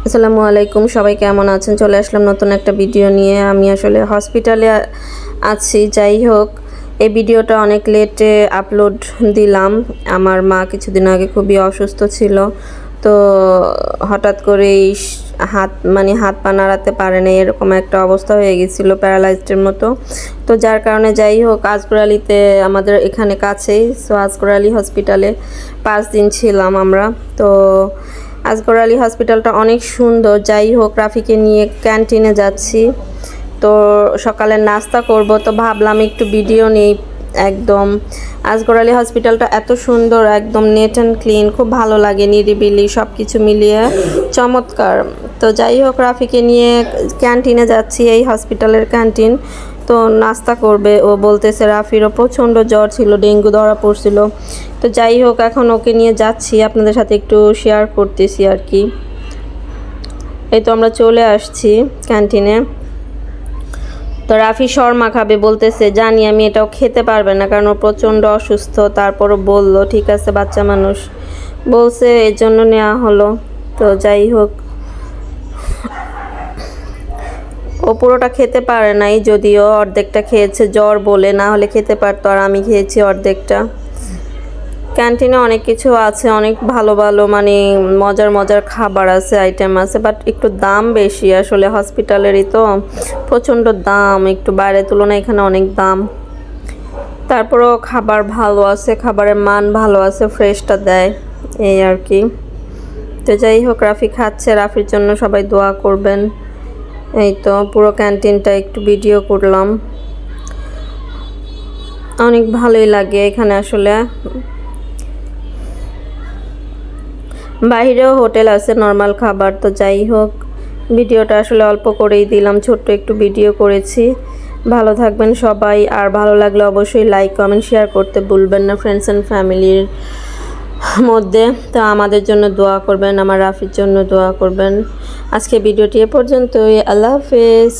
আসসালামু আলাইকুম, সবাই কেমন আছেন? চলে আসলাম নতুন একটা ভিডিও নিয়ে। আমি আসলে হসপিটালে আছি। যাই হোক, এই ভিডিওটা অনেক লেটে আপলোড দিলাম। আমার মা কিছুদিন আগে খুবই অসুস্থ ছিল, তো হঠাৎ করেই হাত পা নাড়াতে পারে না, এরকম একটা অবস্থা হয়ে গেছিলো, প্যারালাইজডের মতো। তো যার কারণে যাই হোক, আজগর আলীতে আমাদের এখানে কাছেই, সো আজগর আলী হসপিটালে 5 দিন ছিলাম আমরা। তো আজগর আলী হসপিটালটা অনেক সুন্দর। যাই হোক, রাফিকে নিয়ে ক্যান্টিনে যাচ্ছি, তো সকালের নাস্তা করব, তো ভাবলাম একটু ভিডিও নেই। একদম আজগর আলী হসপিটালটা এত সুন্দর, একদম নেট অ্যান্ড ক্লিন, খুব ভালো লাগে, নিরিবিলি, সব কিছু মিলিয়ে চমৎকার। তো যাই হোক, রাফিকে নিয়ে ক্যান্টিনে যাচ্ছি, এই হসপিটালের ক্যান্টিন। তো নাস্তা করবে ও, বলতেছে রাফিরও প্রচণ্ড জ্বর ছিল, ডেঙ্গু ধরা পড়ছিল। তো যাই হোক, এখন ওকে নিয়ে যাচ্ছি, আপনাদের সাথে একটু শেয়ার করতেছি আর কি। এই তো আমরা চলে আসছি ক্যান্টিনে। তো রাফি শর্মা খাবে বলতেছে, জানি আমি এটাও খেতে পারবে না, কারণ ও প্রচণ্ড অসুস্থ। তারপরও বললো ঠিক আছে, বাচ্চা মানুষ বলছে, এর জন্য নেওয়া হলো। তো যাই হোক, ও পুরোটা খেতে পারে নাই, যদিও অর্ধেকটা খেয়েছে জ্বর বলে, না হলে খেতে পারতো। আর আমি খেয়েছি অর্ধেকটা। ক্যান্টিনে অনেক কিছু আছে, অনেক ভালো ভালো মানে মজার মজার খাবার আছে, আইটেম আছে, বাট একটু দাম বেশি। আসলে হসপিটালেরই তো প্রচণ্ড দাম, একটু বাইরের তুলনায় এখানে অনেক দাম। তারপরেও খাবার ভালো আছে, খাবারের মান ভালো আছে, ফ্রেশটা দেয়, এই আর কি। তো যাই হোক, রাফি খাচ্ছে, রাফির জন্য সবাই দোয়া করবেন। এই তো পুরো ক্যান্টিনটা একটু ভিডিও করলাম। অনেক ভালোই লাগে এখানে আসলে। বাইরেও হোটেল আছে নর্মাল খাবার। তো যাই হোক, ভিডিওটা আসলে অল্প করেই দিলাম, ছোট্ট একটু ভিডিও করেছি। ভালো থাকবেন সবাই, আর ভালো লাগলে অবশ্যই লাইক কমেন্ট শেয়ার করতে ভুলবেন না ফ্রেন্ডস অ্যান্ড ফ্যামিলির মধ্যে। তো আমাদের জন্য দোয়া করবেন, আমার রাফির জন্য দোয়া করবেন। আজকে ভিডিওটি এ পর্যন্তই। আল্লাহ হাফেজ।